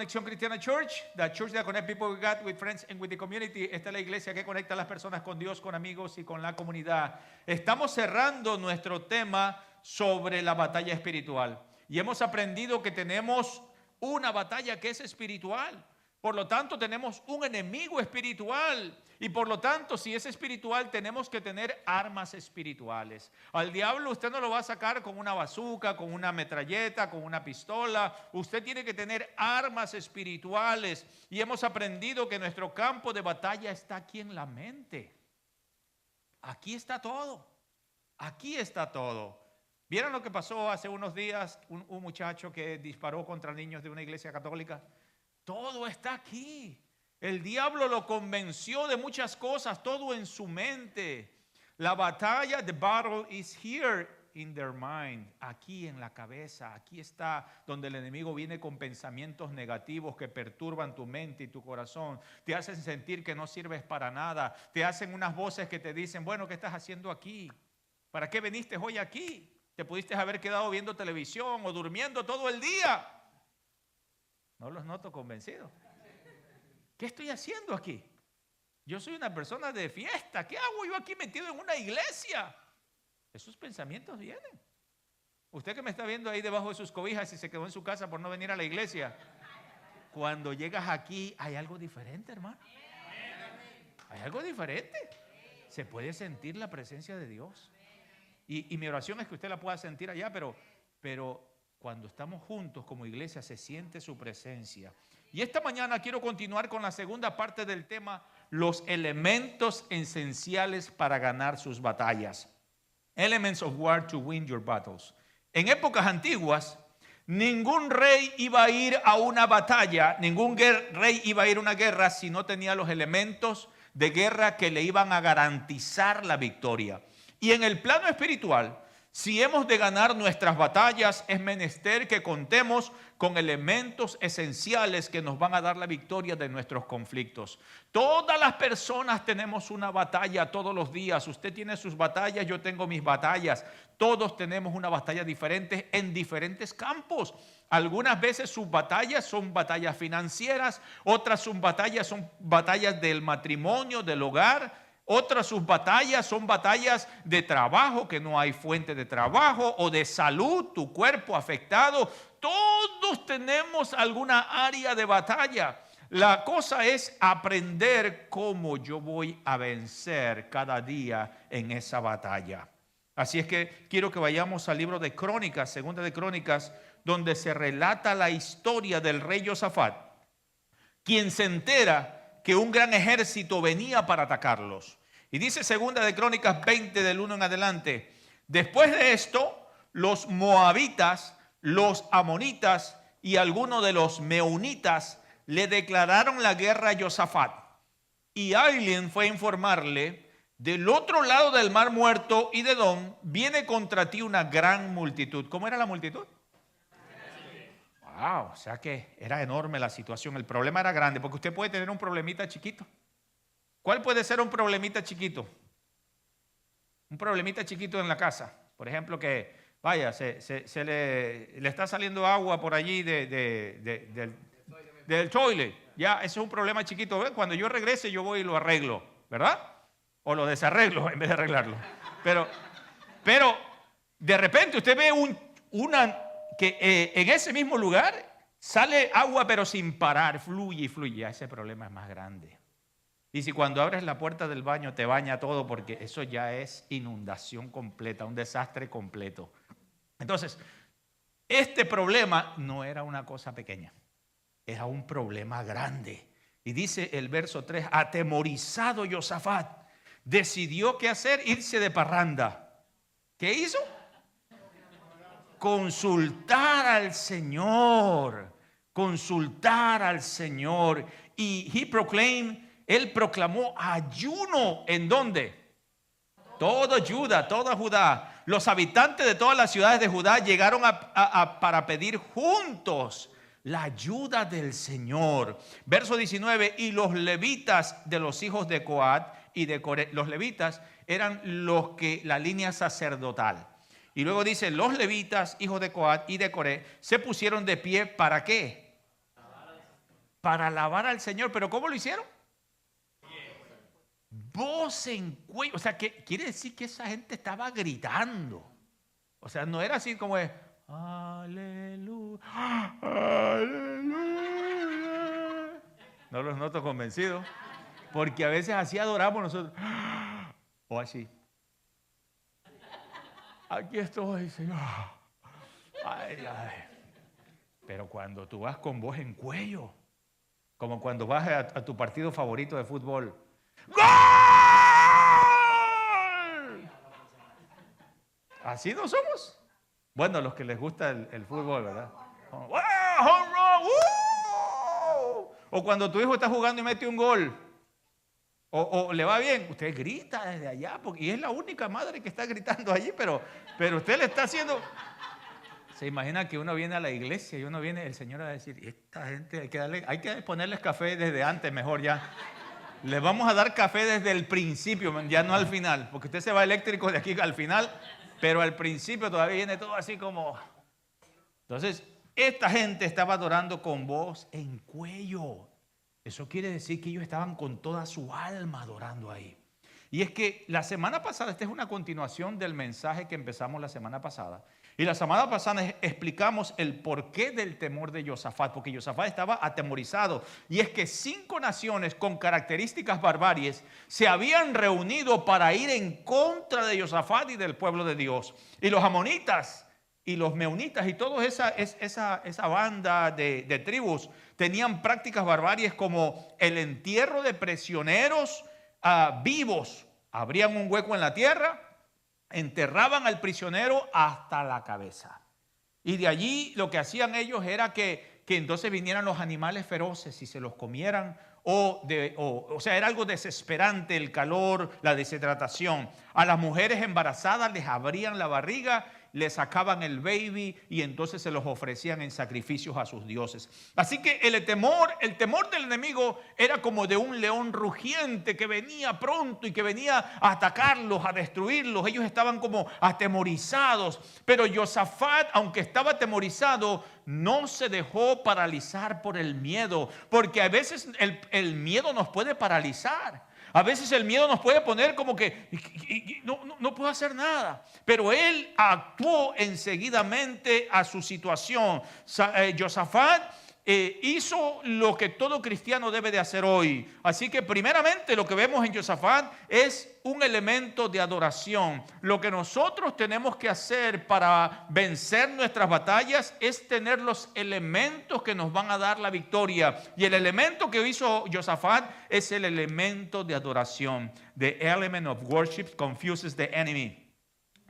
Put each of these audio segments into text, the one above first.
Conexión Cristiana Church, the church that connects people with God, with friends and with the community. Esta es la iglesia que conecta a las personas con Dios, con amigos y con la comunidad. Estamos cerrando nuestro tema sobre la batalla espiritual. Y hemos aprendido que tenemos una batalla que es espiritual. Por lo tanto, tenemos un enemigo espiritual. Y por lo tanto, si es espiritual, tenemos que tener armas espirituales. Al diablo usted no lo va a sacar con una bazuca, con una metralleta, con una pistola. Usted tiene que tener armas espirituales. Y hemos aprendido que nuestro campo de batalla está aquí en la mente. Aquí está todo. Aquí está todo. ¿Vieron lo que pasó hace unos días? Un muchacho que disparó contra niños de una iglesia católica. Todo está aquí. El diablo lo convenció de muchas cosas, todo en su mente. La batalla, the battle is here in their mind. Aquí en la cabeza, aquí está donde el enemigo viene con pensamientos negativos que perturban tu mente y tu corazón. Te hacen sentir que no sirves para nada. Te hacen unas voces que te dicen, bueno, ¿qué estás haciendo aquí? ¿Para qué viniste hoy aquí? Te pudiste haber quedado viendo televisión o durmiendo todo el día. No los noto convencidos. ¿Qué estoy haciendo aquí? Yo soy una persona de fiesta. ¿Qué hago yo aquí metido en una iglesia? Esos pensamientos vienen. Usted que me está viendo ahí debajo de sus cobijas y se quedó en su casa por no venir a la iglesia. Cuando llegas aquí hay algo diferente, hermano. Hay algo diferente. Se puede sentir la presencia de Dios. Y mi oración es que usted la pueda sentir allá, pero cuando estamos juntos como iglesia se siente su presencia. Y esta mañana quiero continuar con la segunda parte del tema, los elementos esenciales para ganar sus batallas. Elements of war to win your battles. En épocas antiguas, ningún rey iba a ir a una batalla, ningún rey iba a ir a una guerra si no tenía los elementos de guerra que le iban a garantizar la victoria. Y en el plano espiritual, si hemos de ganar nuestras batallas, es menester que contemos con elementos esenciales que nos van a dar la victoria de nuestros conflictos. Todas las personas tenemos una batalla todos los días. Usted tiene sus batallas, yo tengo mis batallas. Todos tenemos una batalla diferente en diferentes campos. Algunas veces sus batallas son batallas financieras, otras son batallas del matrimonio, del hogar. Otras sus batallas son batallas de trabajo, que no hay fuente de trabajo, o de salud, tu cuerpo afectado. Todos tenemos alguna área de batalla. La cosa es aprender cómo yo voy a vencer cada día en esa batalla. Así es que quiero que vayamos al libro de Crónicas, segunda de Crónicas, donde se relata la historia del rey Josafat, quien se entera que un gran ejército venía para atacarlos. Y dice segunda de Crónicas 20 del 1 en adelante, después de esto, los moabitas, los amonitas y algunos de los meunitas le declararon la guerra a Josafat. Y alguien fue a informarle, del otro lado del mar muerto y de Edom, viene contra ti una gran multitud. ¿Cómo era la multitud? Wow, o sea que era enorme la situación. El problema era grande, porque usted puede tener un problemita chiquito. ¿Cuál puede ser un problemita chiquito? Un problemita chiquito en la casa. Por ejemplo, que vaya, se le está saliendo agua por allí del toilet. Ya, ese es un problema chiquito. ¿Ven? Cuando yo regrese, yo voy y lo arreglo, ¿verdad? O lo desarreglo en vez de arreglarlo. Pero de repente usted ve que en ese mismo lugar sale agua, pero sin parar, fluye y fluye. Ese problema es más grande. Y si cuando abres la puerta del baño te baña todo, porque eso ya es inundación completa, un desastre completo. Entonces, este problema no era una cosa pequeña, era un problema grande. Y dice el verso 3, atemorizado Josafat, decidió qué hacer, irse de parranda. ¿Qué hizo? Consultar al Señor, Y él proclamó ayuno. ¿En dónde? Toda Judá. Los habitantes de todas las ciudades de Judá llegaron para pedir juntos la ayuda del Señor. Verso 19, y los levitas de los hijos de Coat y de Coré. Los levitas eran la línea sacerdotal. Y luego dice, los levitas, hijos de Coat y de Coré, se pusieron de pie, ¿para qué? para alabar al Señor. ¿Pero cómo lo hicieron? Voz en cuello. O sea, que quiere decir que esa gente estaba gritando. O sea, no era así como es, aleluya, aleluya. No los noto convencidos. Porque a veces así adoramos nosotros. O así. Aquí estoy, Señor. Ay, ay. Pero cuando tú vas con voz en cuello, como cuando vas a tu partido favorito de fútbol. ¡Gol! Así no somos. Bueno, los que les gusta el fútbol, ¿verdad? ¡Wow! ¡Home run! ¡Woo! O cuando tu hijo está jugando y mete un gol. O le va bien, usted grita desde allá, y es la única madre que está gritando allí, pero usted le está haciendo. Se imagina que uno viene a la iglesia y uno viene, el Señor a decir, esta gente hay que ponerles café desde antes, mejor ya. Les vamos a dar café desde el principio, ya no al final, porque usted se va eléctrico de aquí al final, pero al principio todavía viene todo así como. Entonces, esta gente estaba adorando con voz en cuello. Eso quiere decir que ellos estaban con toda su alma adorando ahí. Y es que la semana pasada, esta es una continuación del mensaje que empezamos la semana pasada. Y la semana pasada explicamos el porqué del temor de Josafat, porque Josafat estaba atemorizado. Y es que 5 naciones con características barbaries se habían reunido para ir en contra de Josafat y del pueblo de Dios. Y los amonitas y los meunitas y toda esa banda de tribus tenían prácticas barbarias como el entierro de prisioneros vivos. Abrían un hueco en la tierra, enterraban al prisionero hasta la cabeza. Y de allí lo que hacían ellos era que entonces vinieran los animales feroces y se los comieran. O sea, era algo desesperante el calor, la deshidratación. A las mujeres embarazadas les abrían la barriga, le sacaban el baby y entonces se los ofrecían en sacrificios a sus dioses. Así que el temor del enemigo era como de un león rugiente que venía pronto y que venía a atacarlos, a destruirlos. Ellos estaban como atemorizados, pero Josafat, aunque estaba atemorizado, no se dejó paralizar por el miedo, porque a veces el miedo nos puede paralizar. A veces el miedo nos puede poner como que no puedo hacer nada. Pero él actuó enseguidamente a su situación. Josafat hizo lo que todo cristiano debe de hacer hoy. Así que primeramente lo que vemos en Josafat es un elemento de adoración. Lo que nosotros tenemos que hacer para vencer nuestras batallas es tener los elementos que nos van a dar la victoria. Y el elemento que hizo Josafat es el elemento de adoración. The element of worship confuses the enemy.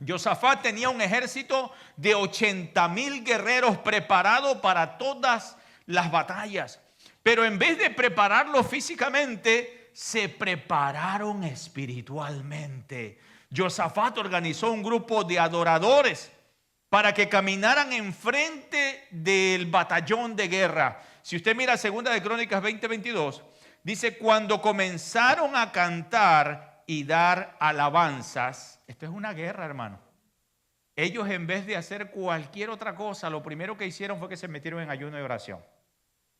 Josafat tenía un ejército de 80,000 guerreros preparados para todas las batallas, pero en vez de prepararlos físicamente, se prepararon espiritualmente. Josafat organizó un grupo de adoradores para que caminaran enfrente del batallón de guerra. Si usted mira 2 de Crónicas 20:22, dice: cuando comenzaron a cantar y dar alabanzas. Esto es una guerra, hermano. Ellos, en vez de hacer cualquier otra cosa, lo primero que hicieron fue que se metieron en ayuno y oración.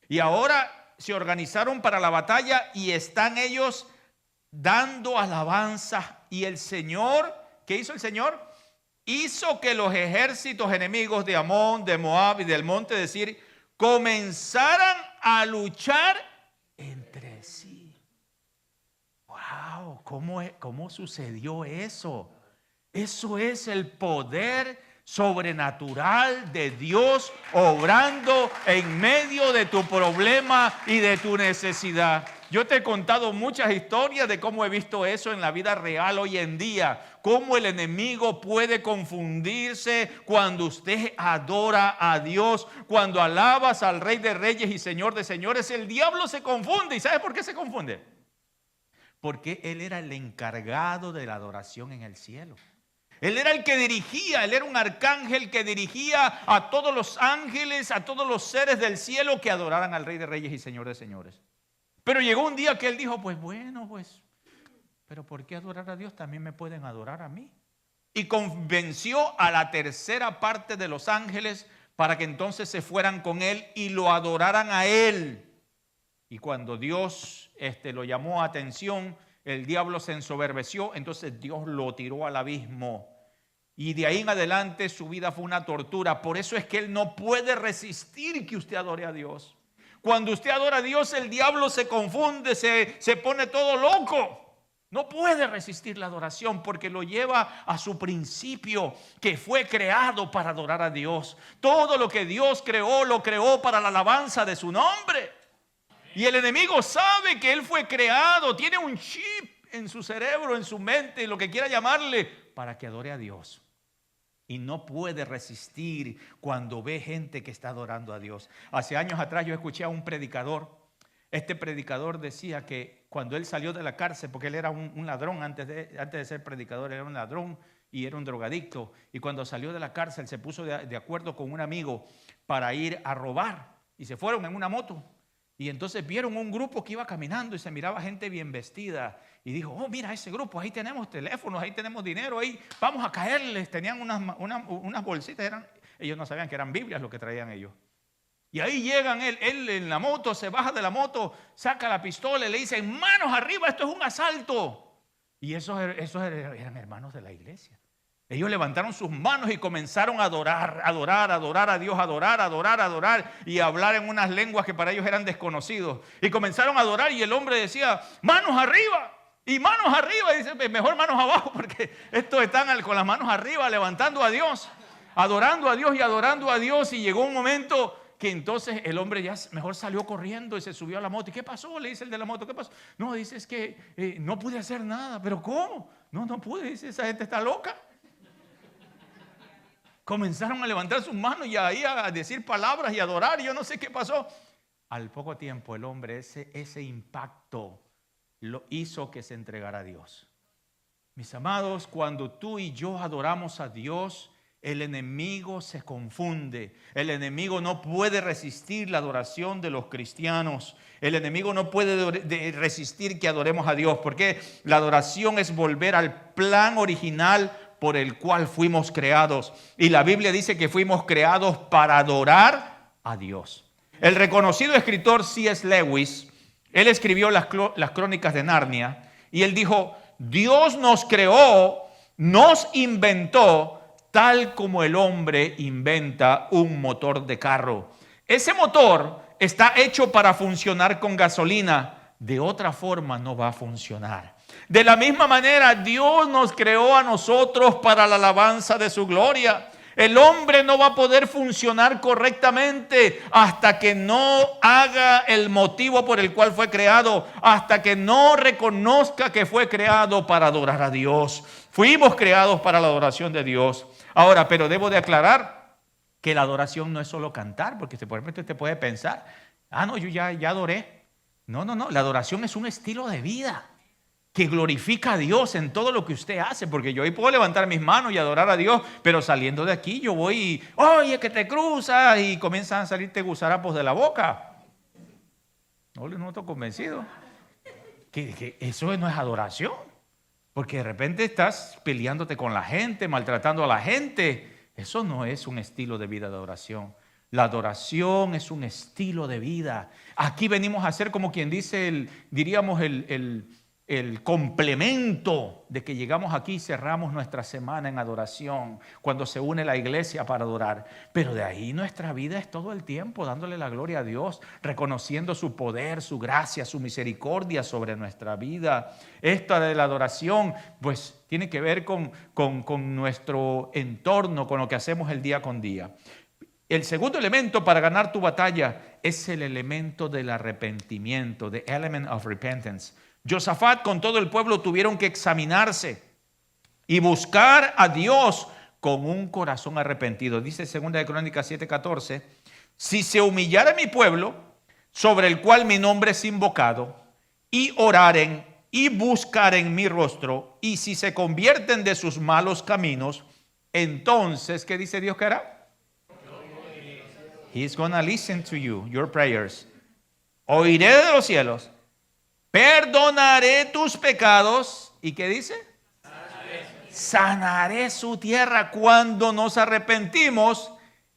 Y ahora se organizaron para la batalla y están ellos dando alabanza. Y el Señor, ¿qué hizo el Señor? Hizo que los ejércitos enemigos de Amón, de Moab y del monte de Sir comenzaran a luchar entre sí. ¡Wow! ¿Cómo sucedió eso? Eso es el poder sobrenatural de Dios obrando en medio de tu problema y de tu necesidad. Yo te he contado muchas historias de cómo he visto eso en la vida real hoy en día. Cómo el enemigo puede confundirse cuando usted adora a Dios. Cuando alabas al Rey de Reyes y Señor de Señores, el diablo se confunde. ¿Y sabe por qué se confunde? Porque él era el encargado de la adoración en el cielo. Él era el que dirigía, él era un arcángel que dirigía a todos los ángeles, a todos los seres del cielo que adoraran al Rey de Reyes y Señor de Señores. Pero llegó un día que él dijo, pero ¿por qué adorar a Dios? También me pueden adorar a mí. Y convenció a la tercera parte de los ángeles para que entonces se fueran con él y lo adoraran a él. Y cuando Dios lo llamó a atención, el diablo se ensoberbeció, entonces Dios lo tiró al abismo. Y de ahí en adelante su vida fue una tortura. Por eso es que él no puede resistir que usted adore a Dios. Cuando usted adora a Dios, el diablo se confunde, se pone todo loco. No puede resistir la adoración porque lo lleva a su principio, que fue creado para adorar a Dios. Todo lo que Dios creó, lo creó para la alabanza de su nombre. Y el enemigo sabe que él fue creado, tiene un chip en su cerebro, en su mente, lo que quiera llamarle, para que adore a Dios. Y no puede resistir cuando ve gente que está adorando a Dios. Hace años atrás yo escuché a un predicador. Este predicador decía que cuando él salió de la cárcel, porque él era un ladrón antes de ser predicador, era un ladrón y era un drogadicto. Y cuando salió de la cárcel se puso de acuerdo con un amigo para ir a robar. Y se fueron en una moto. Y entonces vieron un grupo que iba caminando y se miraba gente bien vestida. Y dijo, oh, mira ese grupo, ahí tenemos teléfonos, ahí tenemos dinero, ahí vamos a caerles. Tenían unas bolsitas, ellos no sabían que eran Biblias lo que traían ellos. Y ahí llegan, él en la moto, se baja de la moto, saca la pistola y le dicen, manos arriba, esto es un asalto. Y esos eran hermanos de la iglesia. Ellos levantaron sus manos y comenzaron a adorar a Dios, adorar y a hablar en unas lenguas que para ellos eran desconocidos. Y comenzaron a adorar y el hombre decía, manos arriba. Y manos arriba, dice, mejor manos abajo, porque estos están con las manos arriba, levantando a Dios, adorando a Dios y adorando a Dios. Y llegó un momento que entonces el hombre ya mejor salió corriendo y se subió a la moto. ¿Y qué pasó? Le dice el de la moto, ¿qué pasó? No, dice, es que no pude hacer nada. ¿Pero cómo? No pude, dice, esa gente está loca. Comenzaron a levantar sus manos y ahí a decir palabras y a adorar. Y yo no sé qué pasó. Al poco tiempo el hombre, ese impacto lo hizo que se entregara a Dios. Mis amados, cuando tú y yo adoramos a Dios, el enemigo se confunde. El enemigo no puede resistir la adoración de los cristianos. El enemigo no puede resistir que adoremos a Dios, porque la adoración es volver al plan original por el cual fuimos creados. Y la Biblia dice que fuimos creados para adorar a Dios. El reconocido escritor C.S. Lewis, él escribió las Crónicas de Narnia y él dijo, Dios nos creó, nos inventó tal como el hombre inventa un motor de carro. Ese motor está hecho para funcionar con gasolina, de otra forma no va a funcionar. De la misma manera, Dios nos creó a nosotros para la alabanza de su gloria. El hombre no va a poder funcionar correctamente hasta que no haga el motivo por el cual fue creado, hasta que no reconozca que fue creado para adorar a Dios. Fuimos creados para la adoración de Dios. Ahora, pero debo de aclarar que la adoración no es solo cantar, porque por ejemplo usted puede pensar, no, yo ya adoré. No, la adoración es un estilo de vida que glorifica a Dios en todo lo que usted hace, porque yo hoy puedo levantar mis manos y adorar a Dios, pero saliendo de aquí yo voy y, oye, que te cruzas y comienzan a salirte gusarapos de la boca. No les noto convencido que eso no es adoración, porque de repente estás peleándote con la gente, maltratando a la gente. Eso no es un estilo de vida de adoración. La adoración es un estilo de vida. Aquí venimos a hacer como quien dice, el complemento de que llegamos aquí y cerramos nuestra semana en adoración, cuando se une la iglesia para adorar. Pero de ahí nuestra vida es todo el tiempo dándole la gloria a Dios, reconociendo su poder, su gracia, su misericordia sobre nuestra vida. Esta de la adoración pues tiene que ver con nuestro entorno, con lo que hacemos el día con día. El segundo elemento para ganar tu batalla es el elemento del arrepentimiento, the element of repentance. Josafat con todo el pueblo tuvieron que examinarse y buscar a Dios con un corazón arrepentido. Dice 2 de Crónicas 7:14, si se humillara mi pueblo, sobre el cual mi nombre es invocado, y oraren y buscaren mi rostro, y si se convierten de sus malos caminos, entonces, ¿qué dice Dios que hará? He's going to listen to you, your prayers. Oiré de los cielos, perdonaré tus pecados. ¿Y qué dice? Sanaré su tierra. Cuando nos arrepentimos,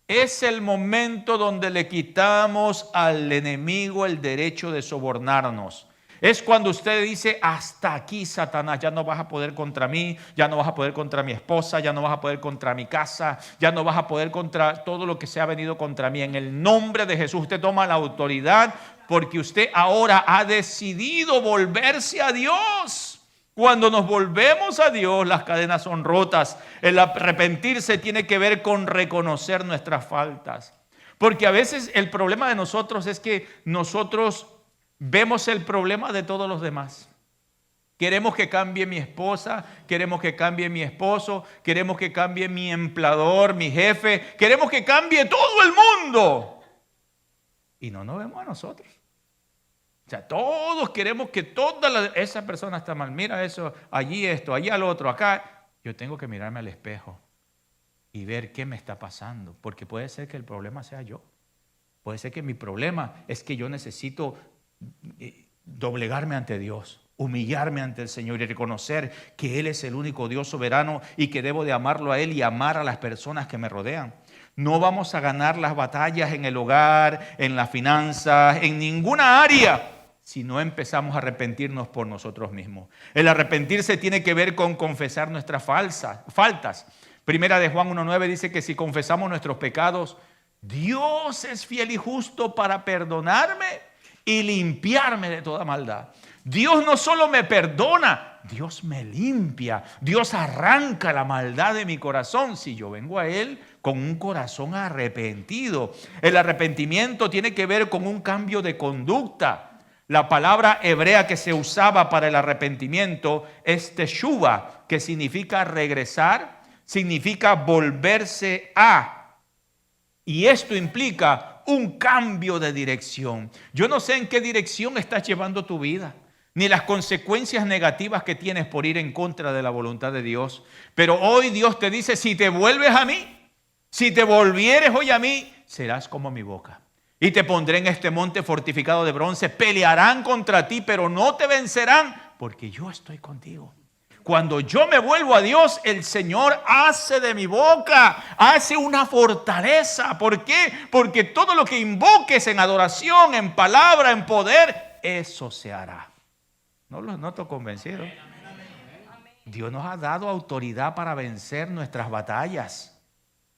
Es el momento donde le quitamos al enemigo el derecho de sobornarnos. Es cuando usted dice, hasta aquí, Satanás, ya no vas a poder contra mí, ya no vas a poder contra mi esposa, ya no vas a poder contra mi casa, ya no vas a poder contra todo lo que se ha venido contra mí. En el nombre de Jesús usted toma la autoridad porque usted ahora ha decidido volverse a Dios. Cuando nos volvemos a Dios, las cadenas son rotas. El arrepentirse tiene que ver con reconocer nuestras faltas. Porque a veces el problema de nosotros es que nosotros vemos el problema de todos los demás. Queremos que cambie mi esposa, queremos que cambie mi esposo, queremos que cambie mi empleador, mi jefe, queremos que cambie todo el mundo. Y no nos vemos a nosotros. O sea, todos queremos que esa persona está mal. Mira eso, allí esto, allí al otro, acá. Yo tengo que mirarme al espejo y ver qué me está pasando. Porque puede ser que el problema sea yo. Puede ser que mi problema es que yo necesito doblegarme ante Dios, humillarme ante el Señor y reconocer que Él es el único Dios soberano y que debo de amarlo a Él y amar a las personas que me rodean. No vamos a ganar las batallas en el hogar, en las finanzas, en ninguna área si no empezamos a arrepentirnos por nosotros mismos. El arrepentirse tiene que ver con confesar nuestras faltas. Primera de Juan 1:9 dice que si confesamos nuestros pecados, Dios es fiel y justo para perdonarme y limpiarme de toda maldad. Dios no solo me perdona, Dios me limpia. Dios arranca la maldad de mi corazón si yo vengo a Él con un corazón arrepentido. El arrepentimiento tiene que ver con un cambio de conducta. La palabra hebrea que se usaba para el arrepentimiento es teshuva, que significa regresar, significa volverse a. Y esto implica un cambio de dirección. Yo no sé en qué dirección estás llevando tu vida, ni las consecuencias negativas que tienes por ir en contra de la voluntad de Dios. Pero hoy Dios te dice, si te vuelves a mí, si te volvieres hoy a mí, serás como mi boca. Y te pondré en este monte fortificado de bronce. Pelearán contra ti, pero no te vencerán, porque yo estoy contigo. Cuando yo me vuelvo a Dios, el Señor hace de mi boca, hace una fortaleza. ¿Por qué? Porque todo lo que invoques en adoración, en palabra, en poder, eso se hará. No los noto convencidos. Dios nos ha dado autoridad para vencer nuestras batallas.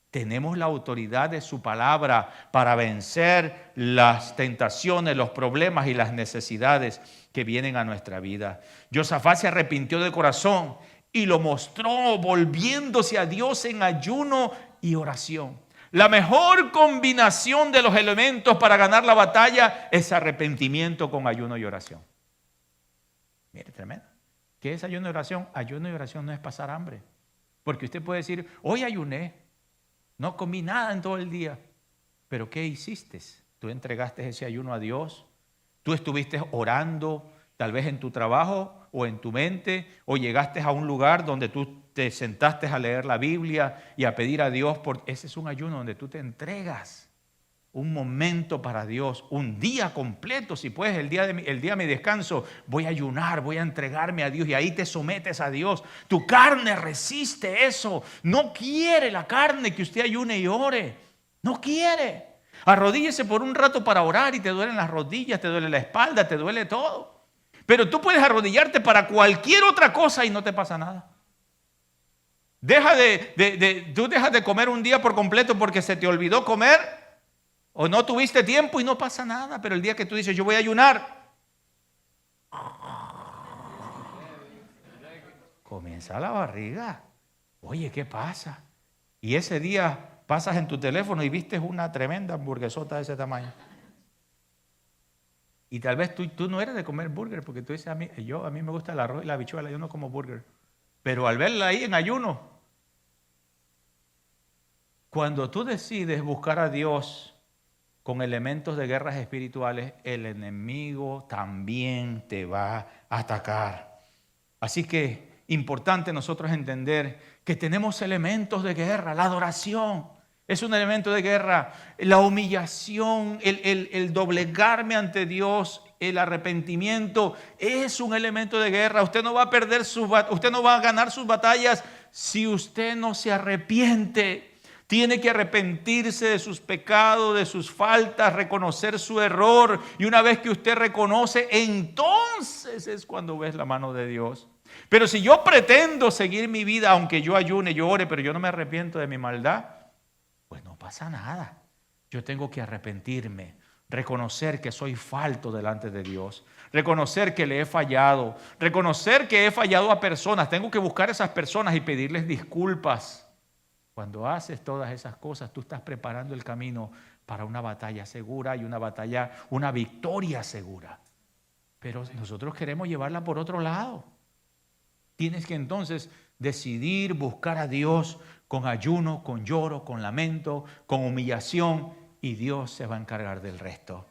Tenemos la autoridad de su palabra para vencer las tentaciones, los problemas y las necesidades que vienen a nuestra vida. Josafat se arrepintió de corazón y lo mostró volviéndose a Dios en ayuno y oración. La mejor combinación de los elementos para ganar la batalla es arrepentimiento con ayuno y oración. Mire, tremendo. ¿Qué es ayuno y oración? Ayuno y oración no es pasar hambre. Porque usted puede decir, hoy ayuné. No comí nada en todo el día. ¿Pero qué hiciste? ¿Tú entregaste ese ayuno a Dios? ¿Tú estuviste orando tal vez en tu trabajo o en tu mente? ¿O llegaste a un lugar donde tú te sentaste a leer la Biblia y a pedir a Dios? Ese es un ayuno donde tú te entregas. Un momento para Dios, un día completo, si puedes, el día de mi descanso, voy a ayunar, voy a entregarme a Dios y ahí te sometes a Dios. Tu carne resiste eso, no quiere la carne que usted ayune y ore, no quiere. Arrodíllese por un rato para orar y te duelen las rodillas, te duele la espalda, te duele todo. Pero tú puedes arrodillarte para cualquier otra cosa y no te pasa nada. Tú dejas de comer un día por completo porque se te olvidó comer. O no tuviste tiempo y no pasa nada, pero el día que tú dices, yo voy a ayunar, comienza la barriga. Oye, ¿qué pasa? Y ese día pasas en tu teléfono y viste una tremenda hamburguesota de ese tamaño. Y tal vez tú no eres de comer burger, porque tú dices, a mí me gusta el arroz y la habichuela, yo no como burger. Pero al verla ahí en ayuno, cuando tú decides buscar a Dios con elementos de guerras espirituales, el enemigo también te va a atacar. Así que importante nosotros entender que tenemos elementos de guerra. La adoración es un elemento de guerra. La humillación, el doblegarme ante Dios, el arrepentimiento es un elemento de guerra. Usted no va a ganar sus batallas si usted no se arrepiente. Tiene que arrepentirse de sus pecados, de sus faltas, reconocer su error. Y una vez que usted reconoce, entonces es cuando ves la mano de Dios. Pero si yo pretendo seguir mi vida, aunque yo ayune, yo ore, pero yo no me arrepiento de mi maldad, pues no pasa nada. Yo tengo que arrepentirme, reconocer que soy falto delante de Dios, reconocer que le he fallado, reconocer que he fallado a personas. Tengo que buscar a esas personas y pedirles disculpas. Cuando haces todas esas cosas, tú estás preparando el camino para una batalla segura y una victoria segura. Pero nosotros queremos llevarla por otro lado. Tienes que entonces decidir buscar a Dios con ayuno, con lloro, con lamento, con humillación, y Dios se va a encargar del resto.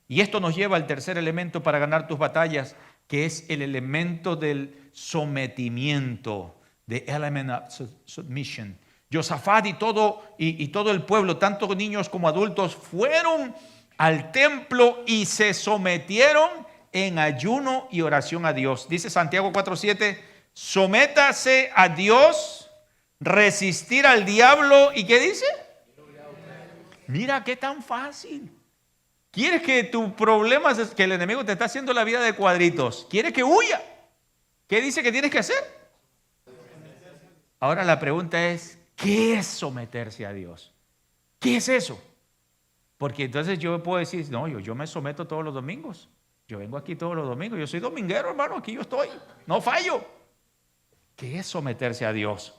Y esto nos lleva al tercer elemento para ganar tus batallas, que es el elemento del sometimiento, the element of submission. Josafat y todo el pueblo, tanto niños como adultos, fueron al templo y se sometieron en ayuno y oración a Dios. Dice Santiago 4:7, sométase a Dios, resistir al diablo. ¿Y qué dice? Mira qué tan fácil. ¿Quieres que tu problema es que el enemigo te está haciendo la vida de cuadritos? ¿Quieres que huya? ¿Qué dice que tienes que hacer? Ahora la pregunta es, ¿qué es someterse a Dios? ¿Qué es eso? Porque entonces yo puedo decir, no, yo me someto todos los domingos. Yo vengo aquí todos los domingos. Yo soy dominguero, hermano. Aquí yo estoy. No fallo. ¿Qué es someterse a Dios?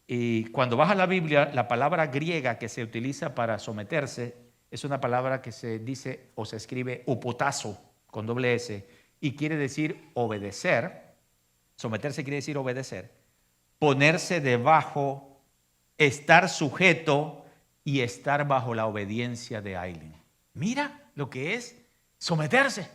Y cuando vas a la Biblia, la palabra griega que se utiliza para someterse es una palabra que se dice o se escribe upotazo con doble S y quiere decir obedecer. Someterse quiere decir obedecer. Ponerse debajo, estar sujeto y estar bajo la obediencia de alguien. Mira lo que es someterse.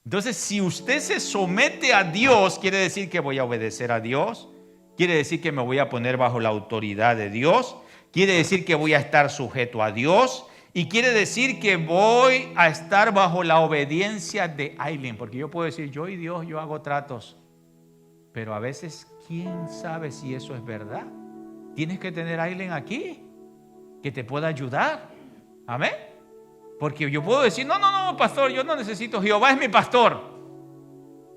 Entonces, si usted se somete a Dios, quiere decir que voy a obedecer a Dios, quiere decir que me voy a poner bajo la autoridad de Dios, quiere decir que voy a estar sujeto a Dios y quiere decir que voy a estar bajo la obediencia de alguien. Porque yo puedo decir, yo y Dios, yo hago tratos, pero a veces, ¿quién sabe si eso es verdad? Tienes que tener a alguien aquí que te pueda ayudar. Amén. Porque yo puedo decir, no, pastor, yo no necesito, Jehová es mi pastor.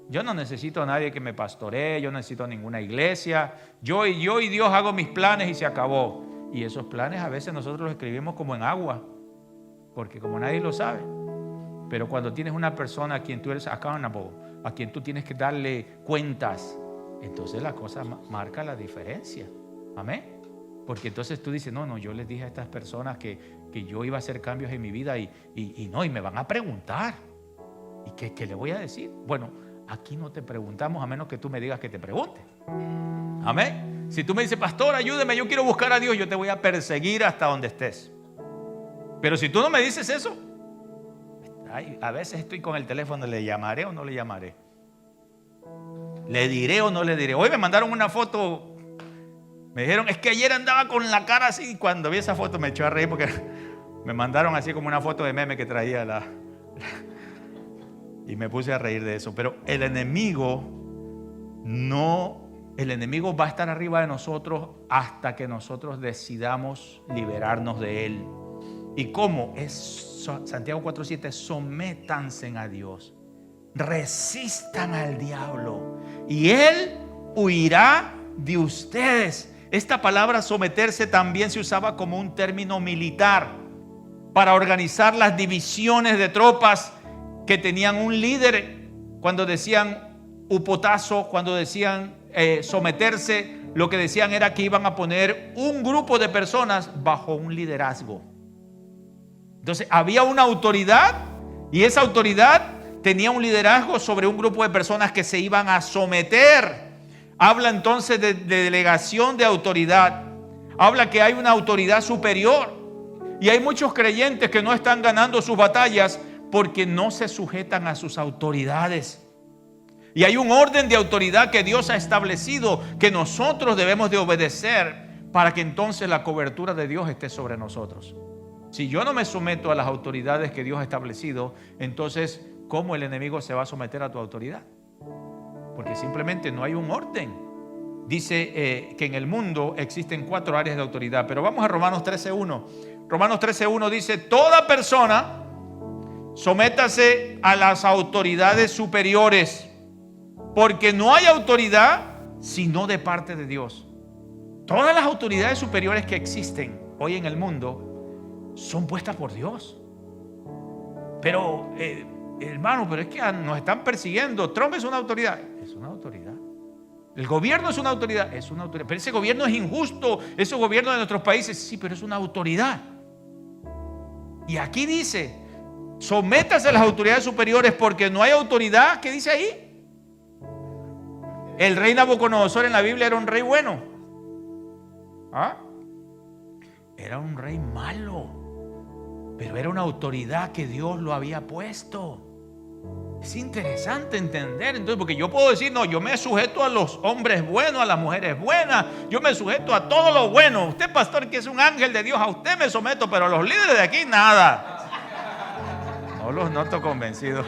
Yo no necesito a nadie que me pastoree, yo no necesito ninguna iglesia. Yo y Dios hago mis planes y se acabó. Y esos planes a veces nosotros los escribimos como en agua, porque como nadie lo sabe. Pero cuando tienes una persona a quien tú eres accountable, a quien tú tienes que darle cuentas, entonces la cosa marca la diferencia. Amén. Porque entonces tú dices, no, yo les dije a estas personas que yo iba a hacer cambios en mi vida y me van a preguntar. ¿Y qué le voy a decir? Bueno, aquí no te preguntamos a menos que tú me digas que te pregunte. Amén. Si tú me dices, pastor, ayúdeme, yo quiero buscar a Dios, yo te voy a perseguir hasta donde estés. Pero si tú no me dices eso, a veces estoy con el teléfono, ¿le llamaré o no le llamaré? ¿Le diré o no le diré? Hoy me mandaron una foto. Me dijeron, es que ayer andaba con la cara así. Y cuando vi esa foto me echó a reír porque me mandaron así como una foto de meme que traía y me puse a reír de eso. Pero el enemigo va a estar arriba de nosotros hasta que nosotros decidamos liberarnos de él. ¿Y cómo? Es Santiago 4:7, sométanse a Dios. Resistan al diablo y él huirá de ustedes. Esta palabra someterse también se usaba como un término militar para organizar las divisiones de tropas que tenían un líder. Cuando decían upotazo, cuando decían someterse, lo que decían era que iban a poner un grupo de personas bajo un liderazgo. Entonces había una autoridad y esa autoridad tenía un liderazgo sobre un grupo de personas que se iban a someter. Habla entonces de delegación de autoridad. Habla que hay una autoridad superior. Y hay muchos creyentes que no están ganando sus batallas porque no se sujetan a sus autoridades. Y hay un orden de autoridad que Dios ha establecido que nosotros debemos de obedecer para que entonces la cobertura de Dios esté sobre nosotros. Si yo no me someto a las autoridades que Dios ha establecido, entonces, ¿cómo el enemigo se va a someter a tu autoridad? Porque simplemente no hay un orden. dice que en el mundo existen 4 áreas de autoridad. Pero vamos a Romanos 13:1. Romanos 13:1 dice: toda persona sométase a las autoridades superiores, porque no hay autoridad sino de parte de Dios. Todas las autoridades superiores que existen hoy en el mundo son puestas por Dios. Pero hermano, pero es que nos están persiguiendo. Trump es una autoridad. Es una autoridad. El gobierno es una autoridad. Es una autoridad. Pero ese gobierno es injusto. Ese gobierno de nuestros países, sí, pero es una autoridad. Y aquí dice: sométase a las autoridades superiores, porque no hay autoridad. ¿Qué dice ahí? El rey Nabucodonosor en la Biblia era un rey bueno. ¿Ah? Era un rey malo, pero era una autoridad que Dios lo había puesto. Es interesante entender, entonces, porque yo puedo decir: no, yo me sujeto a los hombres buenos, a las mujeres buenas, yo me sujeto a todo lo bueno. Usted, pastor, que es un ángel de Dios, a usted me someto, pero a los líderes de aquí nada. No los noto convencidos.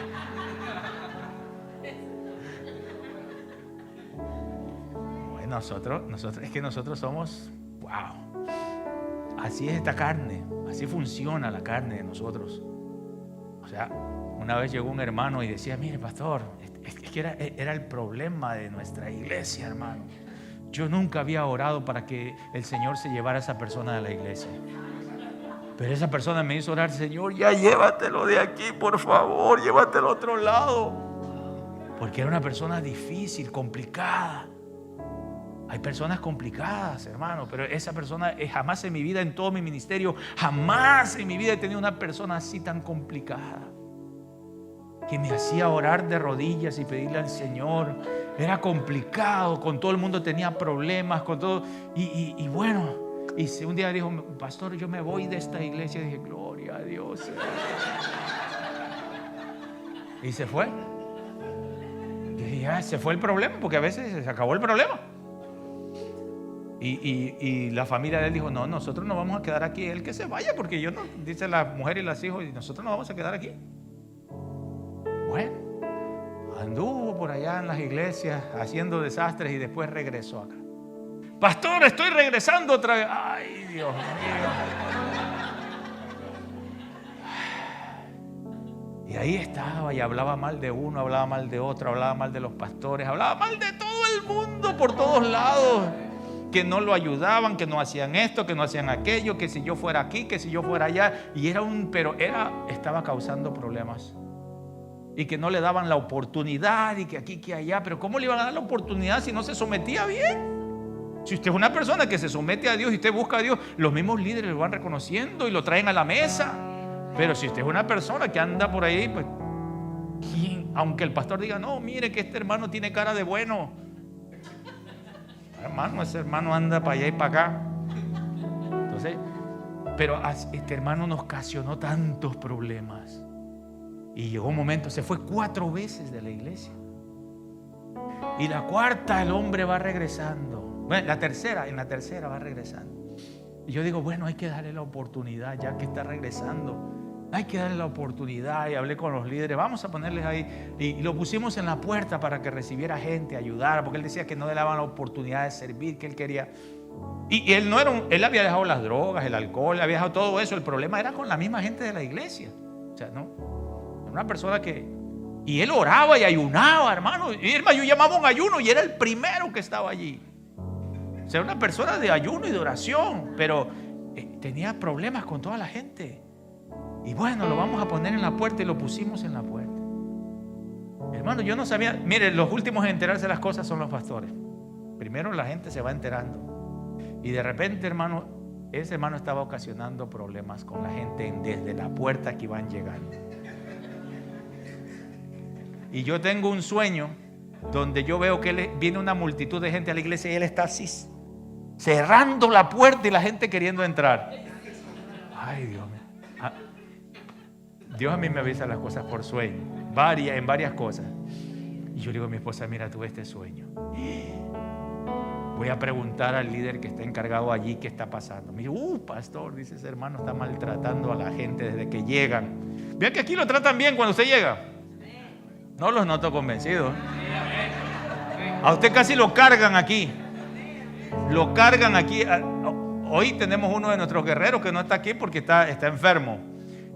Bueno, nosotros somos, wow. Así es esta carne, así funciona la carne de nosotros. O sea, una vez llegó un hermano y decía: mire, pastor, es que era el problema de nuestra iglesia, hermano. Yo nunca había orado para que el Señor se llevara a esa persona de la iglesia. Pero esa persona me hizo orar: Señor, ya llévatelo de aquí, por favor, llévatelo a otro lado. Porque era una persona difícil, complicada. Hay personas complicadas, hermano, pero esa persona, jamás en mi vida, en todo mi ministerio, jamás en mi vida he tenido una persona así tan complicada, que me hacía orar de rodillas y pedirle al Señor. Era complicado, con todo el mundo tenía problemas, con todo. Y bueno, y un día dijo: pastor, yo me voy de esta iglesia. Y dije: gloria a Dios. Y se fue. Y dije: ya se fue el problema, porque a veces se acabó el problema. Y la familia de él dijo: no, nosotros no vamos a quedar aquí, él que se vaya, porque yo no, dice la mujer y los hijos, y nosotros no vamos a quedar aquí. Bueno, anduvo por allá en las iglesias haciendo desastres y después regresó acá. Pastor, estoy regresando otra vez. Ay, Dios mío. Y ahí estaba y hablaba mal de uno, hablaba mal de otro, hablaba mal de los pastores, hablaba mal de todo el mundo por todos lados. Que no lo ayudaban, que no hacían esto, que no hacían aquello, que si yo fuera aquí, que si yo fuera allá. Y estaba causando problemas. Y que no le daban la oportunidad, y que aquí, que allá. Pero ¿cómo le iban a dar la oportunidad si no se sometía bien? Si usted es una persona que se somete a Dios y usted busca a Dios, los mismos líderes lo van reconociendo y lo traen a la mesa. Pero si usted es una persona que anda por ahí, pues, ¿quién? Aunque el pastor diga: no, mire que este hermano tiene cara de bueno. Hermano, ese hermano anda para allá y para acá. Entonces, pero este hermano nos ocasionó tantos problemas. Y llegó un momento, se fue 4 veces de la iglesia. Y la cuarta, el hombre va regresando. Bueno, en la tercera va regresando. Y yo digo: bueno, hay que darle la oportunidad, ya que está regresando. Hay que darle la oportunidad. Y hablé con los líderes: vamos a ponerles ahí. Y lo pusimos en la puerta para que recibiera gente, ayudara, porque él decía que no le daban la oportunidad de servir, que él quería. Y él no era él había dejado las drogas, el alcohol, había dejado todo eso. El problema era con la misma gente de la iglesia. O sea, no, era una persona que. Y él oraba y ayunaba, hermano. Y yo llamaba un ayuno y era el primero que estaba allí. O sea, una persona de ayuno y de oración, pero tenía problemas con toda la gente. Y bueno, lo vamos a poner en la puerta, y lo pusimos en la puerta. Hermano, yo no sabía. Mire, los últimos en enterarse de las cosas son los pastores. Primero la gente se va enterando. Y de repente, hermano, ese hermano estaba ocasionando problemas con la gente desde la puerta que iban llegando. Y yo tengo un sueño donde yo veo que viene una multitud de gente a la iglesia y él está así, cerrando la puerta y la gente queriendo entrar. Ay, Dios mío. Dios a mí me avisa las cosas por sueño, en varias cosas. Y yo le digo a mi esposa: mira, tuve este sueño. Voy a preguntar al líder que está encargado allí qué está pasando. Me dice: pastor, dice, ese hermano está maltratando a la gente desde que llegan. Vean que aquí lo tratan bien cuando usted llega. No los noto convencidos. A usted casi lo cargan aquí. Lo cargan aquí. Hoy tenemos uno de nuestros guerreros que no está aquí porque está enfermo.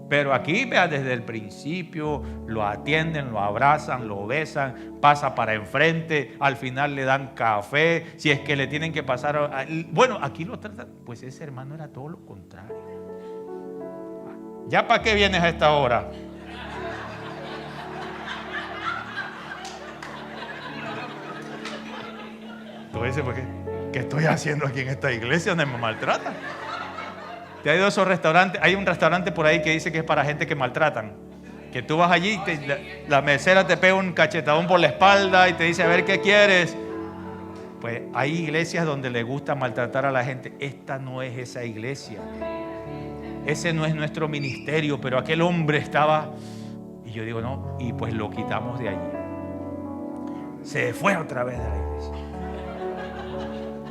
Pero aquí, vea, desde el principio lo atienden, lo abrazan, lo besan, pasa para enfrente, al final le dan café, si es que le tienen que pasar. Bueno, aquí lo tratan. Pues ese hermano era todo lo contrario. ¿Ya para qué vienes a esta hora? Tú dices, ¿por qué? ¿Qué estoy haciendo aquí en esta iglesia donde me maltratan? ¿Te has ido a esos restaurantes? Hay un restaurante por ahí que dice que es para gente que maltratan. Que tú vas allí y la mesera te pega un cachetadón por la espalda y te dice, a ver qué quieres. Pues hay iglesias donde le gusta maltratar a la gente. Esta no es esa iglesia. Ese no es nuestro ministerio. Pero aquel hombre estaba... Y yo digo, no. Y pues lo quitamos de allí. Se fue otra vez de la iglesia.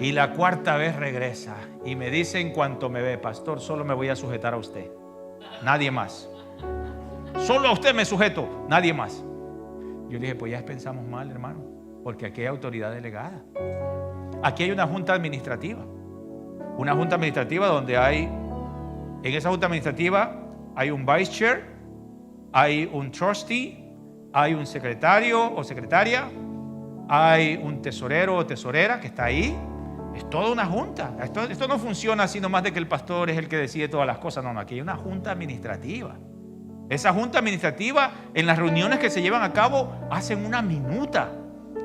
Y la cuarta vez regresa y me dice en cuanto me ve, pastor, solo me voy a sujetar a usted, nadie más. Solo a usted me sujeto, nadie más. Yo le dije, pues ya pensamos mal, hermano, porque aquí hay autoridad delegada. Aquí hay una junta administrativa. Una junta administrativa donde en esa junta administrativa hay un vice chair, hay un trustee, hay un secretario o secretaria, hay un tesorero o tesorera que está ahí. Es toda una junta. Esto no funciona así nomás de que el pastor es el que decide todas las cosas. No, aquí hay una junta administrativa. Esa junta administrativa, en las reuniones que se llevan a cabo, hacen una minuta.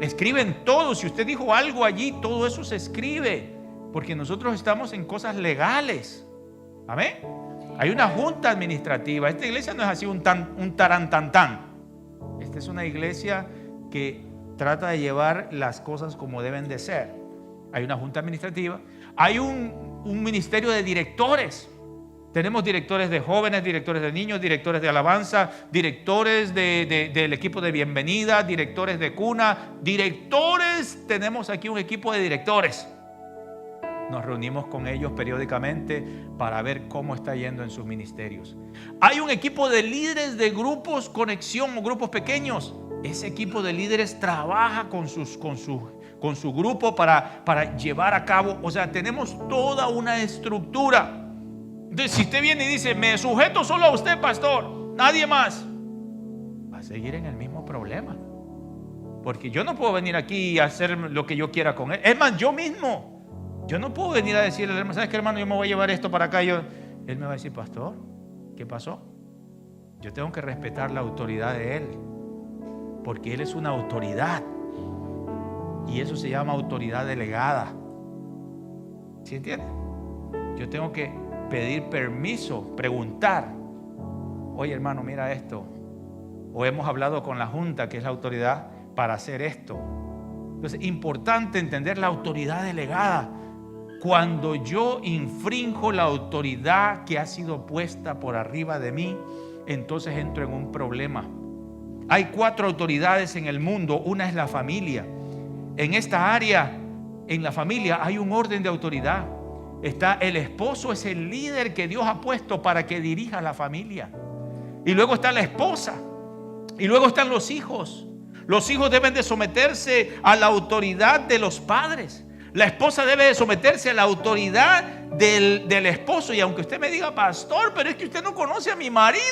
Escriben todo. Si usted dijo algo allí, todo eso se escribe. Porque nosotros estamos en cosas legales. ¿Amén? Hay una junta administrativa. Esta iglesia no es así un tarantantán. Esta es una iglesia que trata de llevar las cosas como deben de ser. Hay una junta administrativa, hay un ministerio de directores. Tenemos directores de jóvenes, directores de niños, directores de alabanza, directores del equipo de bienvenida, directores de cuna, directores. Tenemos aquí un equipo de directores. Nos reunimos con ellos periódicamente para ver cómo está yendo en sus ministerios. Hay un equipo de líderes de grupos conexión o grupos pequeños. Ese equipo de líderes trabaja con su grupo para llevar a cabo. O sea, tenemos toda una estructura. Entonces, si usted viene y dice, me sujeto solo a usted, pastor, nadie más, va a seguir en el mismo problema. Porque yo no puedo venir aquí y hacer lo que yo quiera con él. Es más, yo no puedo venir a decirle, ¿sabes qué, hermano? Yo me voy a llevar esto para acá. Él me va a decir, pastor, ¿qué pasó? Yo tengo que respetar la autoridad de él. Porque él es una autoridad. Y eso se llama autoridad delegada. ¿Sí entiende? Yo tengo que pedir permiso, preguntar. Oye, hermano, mira esto. O hemos hablado con la junta, que es la autoridad, para hacer esto. Entonces, importante entender la autoridad delegada. Cuando yo infrinjo la autoridad que ha sido puesta por arriba de mí, entonces entro en un problema. Hay 4 autoridades en el mundo. Una es la familia. En esta área, en la familia, hay un orden de autoridad. Está el esposo, es el líder que Dios ha puesto para que dirija la familia. Y luego está la esposa. Y luego están los hijos. Los hijos deben de someterse a la autoridad de los padres. La esposa debe de someterse a la autoridad del esposo. Y aunque usted me diga, pastor, pero es que usted no conoce a mi marido.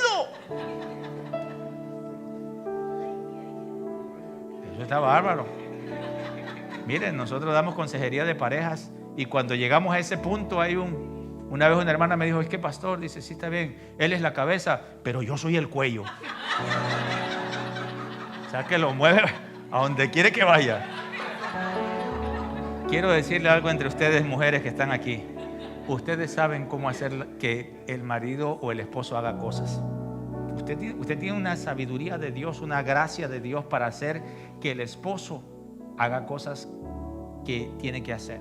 Eso está bárbaro. Miren, nosotros damos consejería de parejas y cuando llegamos a ese punto una vez una hermana me dijo, es que pastor, dice, sí está bien, él es la cabeza, pero yo soy el cuello. O sea que lo mueve a donde quiere que vaya. Quiero decirle algo entre ustedes, mujeres que están aquí. Ustedes saben cómo hacer que el marido o el esposo haga cosas. Usted tiene una sabiduría de Dios, una gracia de Dios para hacer que el esposo haga cosas que tiene que hacer.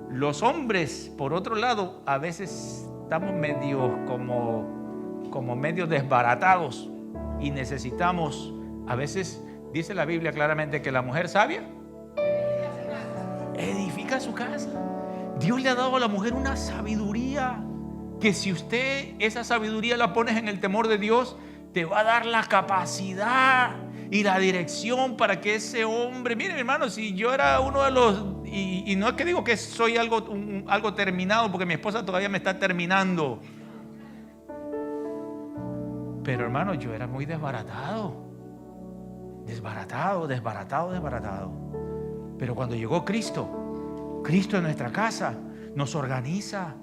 Los hombres, por otro lado, a veces estamos medio como medio desbaratados y necesitamos, a veces dice la Biblia claramente que la mujer sabia edifica su casa. Dios le ha dado a la mujer una sabiduría que si usted esa sabiduría la pones en el temor de Dios, te va a dar la capacidad y la dirección para que ese hombre, miren hermano, si yo era uno de los y no es que digo que soy algo terminado, porque mi esposa todavía me está terminando. Pero hermano, yo era muy desbaratado. Pero cuando llegó Cristo en nuestra casa, nos organiza,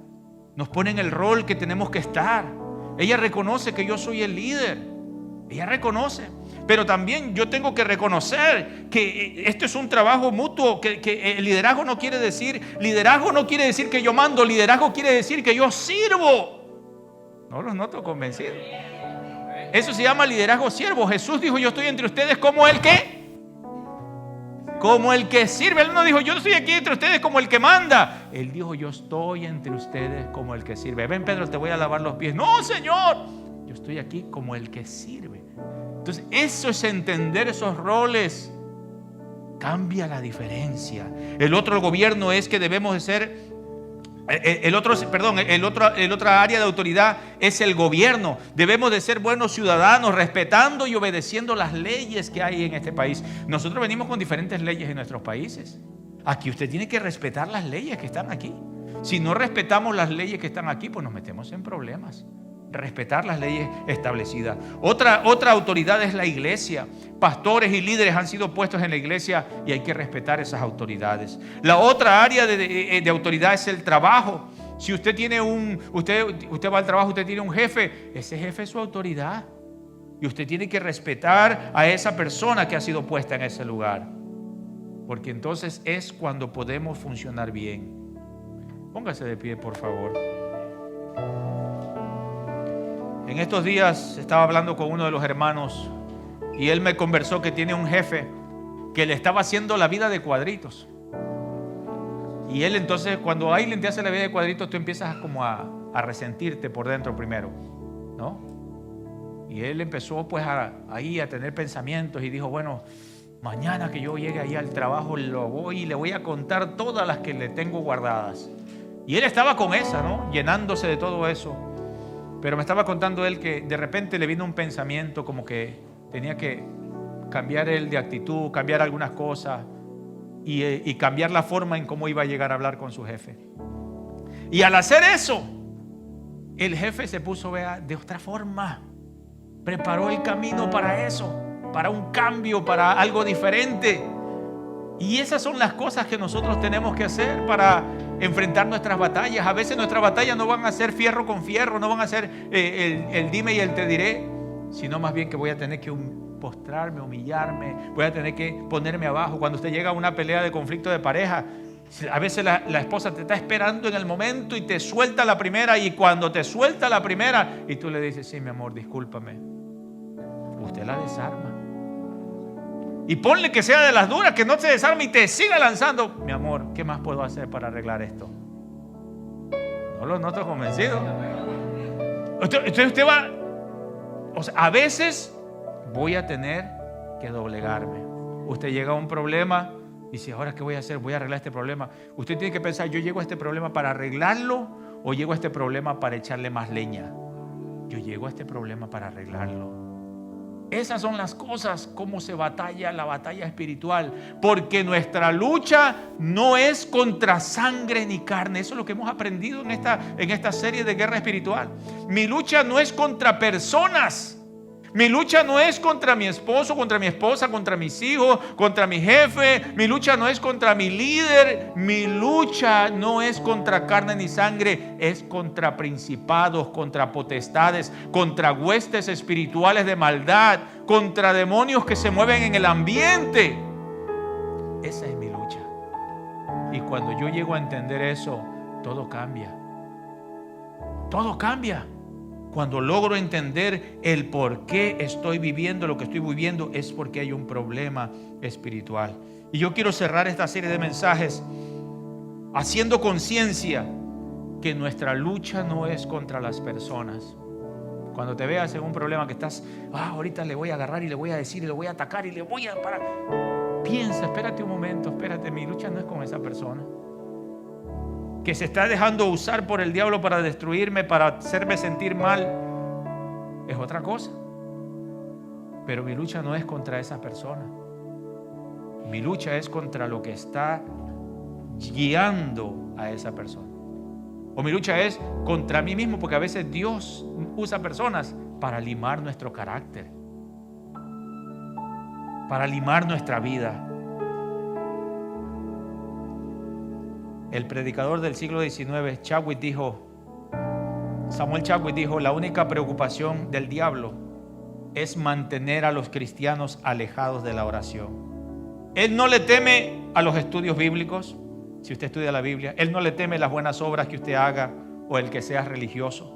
nos pone en el rol que tenemos que estar. Ella reconoce que yo soy el líder. Ella reconoce. Pero también yo tengo que reconocer que esto es un trabajo mutuo, que el liderazgo no quiere decir que yo mando, liderazgo quiere decir que yo sirvo. No los noto convencidos. Eso se llama liderazgo siervo. Jesús dijo, yo estoy entre ustedes como el que sirve. Él no dijo, yo estoy aquí entre ustedes como el que manda. Él dijo, yo estoy entre ustedes como el que sirve. Ven, Pedro, te voy a lavar los pies. No, Señor, yo estoy aquí como el que sirve. Entonces, eso es entender esos roles. Cambia la diferencia. El otro gobierno es que debemos de ser... El otra área de autoridad es el gobierno. Debemos de ser buenos ciudadanos, respetando y obedeciendo las leyes que hay en este país. Nosotros venimos con diferentes leyes en nuestros países. Aquí usted tiene que respetar las leyes que están aquí. Si no respetamos las leyes que están aquí, pues nos metemos en problemas. Respetar las leyes establecidas. Otra autoridad es la iglesia. Pastores y líderes han sido puestos en la iglesia y hay que respetar esas autoridades. La otra área de autoridad es el trabajo. Si usted tiene usted va al trabajo, usted tiene un jefe, ese jefe es su autoridad. Y usted tiene que respetar a esa persona que ha sido puesta en ese lugar. Porque entonces es cuando podemos funcionar bien. Póngase de pie, por favor. En estos días estaba hablando con uno de los hermanos y él me conversó que tiene un jefe que le estaba haciendo la vida de cuadritos. Y él entonces, cuando alguien te hace la vida de cuadritos, tú empiezas como a resentirte por dentro primero, ¿no? Y él empezó pues ahí a tener pensamientos y dijo, bueno, mañana que yo llegue ahí al trabajo le voy a contar todas las que le tengo guardadas. Y él estaba con esa, ¿no? Llenándose de todo eso. Pero me estaba contando él que de repente le vino un pensamiento como que tenía que cambiar él de actitud, cambiar algunas cosas y cambiar la forma en cómo iba a llegar a hablar con su jefe. Y al hacer eso, el jefe se puso de otra forma. Preparó el camino para eso, para un cambio, para algo diferente. Y esas son las cosas que nosotros tenemos que hacer para enfrentar nuestras batallas. A veces nuestras batallas no van a ser fierro con fierro, no van a ser el dime y el te diré, sino más bien que voy a tener que postrarme, humillarme, voy a tener que ponerme abajo. Cuando usted llega a una pelea de conflicto de pareja, a veces la esposa te está esperando en el momento y te suelta la primera, y cuando te suelta la primera y tú le dices, sí, mi amor, discúlpame, usted la desarma. Y ponle que sea de las duras, que no se desarme y te siga lanzando. Mi amor, ¿qué más puedo hacer para arreglar esto? No lo noto convencido. Usted va... O sea, a veces voy a tener que doblegarme. Usted llega a un problema y dice, ¿ahora qué voy a hacer? Voy a arreglar este problema. Usted tiene que pensar, ¿yo llego a este problema para arreglarlo o llego a este problema para echarle más leña? Yo llego a este problema para arreglarlo. Esas son las cosas, cómo se batalla la batalla espiritual, porque nuestra lucha no es contra sangre ni carne. Eso es lo que hemos aprendido en esta serie de guerra espiritual. Mi lucha no es contra personas. Mi lucha no es contra mi esposo, contra mi esposa, contra mis hijos, contra mi jefe. Mi lucha no es contra mi líder. Mi lucha no es contra carne ni sangre. Es contra principados, contra potestades, contra huestes espirituales de maldad, contra demonios que se mueven en el ambiente. Esa es mi lucha. Y cuando yo llego a entender eso, todo cambia. Todo cambia. Cuando logro entender el por qué estoy viviendo lo que estoy viviendo, es porque hay un problema espiritual. Y yo quiero cerrar esta serie de mensajes haciendo conciencia que nuestra lucha no es contra las personas. Cuando te veas en un problema que estás, ahorita le voy a agarrar y le voy a decir y le voy a atacar y le voy a parar. Piensa, espérate un momento, espérate, mi lucha no es con esa persona que se está dejando usar por el diablo para destruirme, para hacerme sentir mal. Es otra cosa. Pero mi lucha no es contra esa persona. Mi lucha es contra lo que está guiando a esa persona. O mi lucha es contra mí mismo, porque a veces Dios usa personas para limar nuestro carácter, para limar nuestra vida. El predicador del siglo XIX, Samuel Chadwick dijo, la única preocupación del diablo es mantener a los cristianos alejados de la oración. Él no le teme a los estudios bíblicos, si usted estudia la Biblia. Él no le teme las buenas obras que usted haga o el que sea religioso.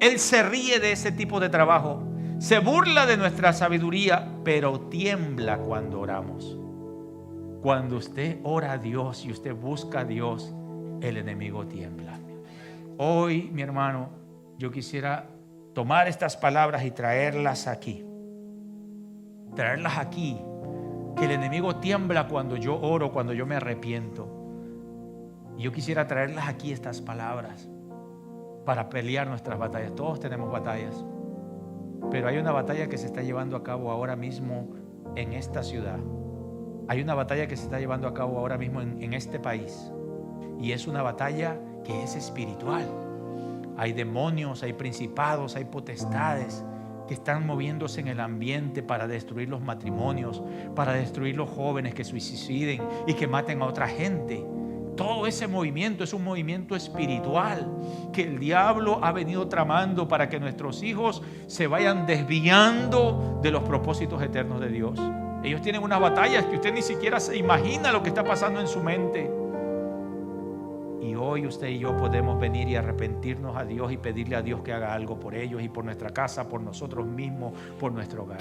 Él se ríe de ese tipo de trabajo, se burla de nuestra sabiduría, pero tiembla cuando oramos. Cuando usted ora a Dios y usted busca a Dios, el enemigo tiembla. Hoy, mi hermano, yo quisiera tomar estas palabras y traerlas aquí. Traerlas aquí. Que el enemigo tiembla cuando yo oro, cuando yo me arrepiento. Y yo quisiera traerlas aquí, estas palabras, para pelear nuestras batallas. Todos tenemos batallas, pero hay una batalla que se está llevando a cabo ahora mismo en esta ciudad. Hay una batalla que se está llevando a cabo ahora mismo en este país. Y es una batalla que es espiritual. Hay demonios, hay principados, hay potestades que están moviéndose en el ambiente para destruir los matrimonios, para destruir los jóvenes que suiciden y que maten a otra gente. Todo ese movimiento es un movimiento espiritual que el diablo ha venido tramando para que nuestros hijos se vayan desviando de los propósitos eternos de Dios. Ellos tienen unas batallas que usted ni siquiera se imagina lo que está pasando en su mente. Y hoy usted y yo podemos venir y arrepentirnos a Dios y pedirle a Dios que haga algo por ellos y por nuestra casa, por nosotros mismos, por nuestro hogar.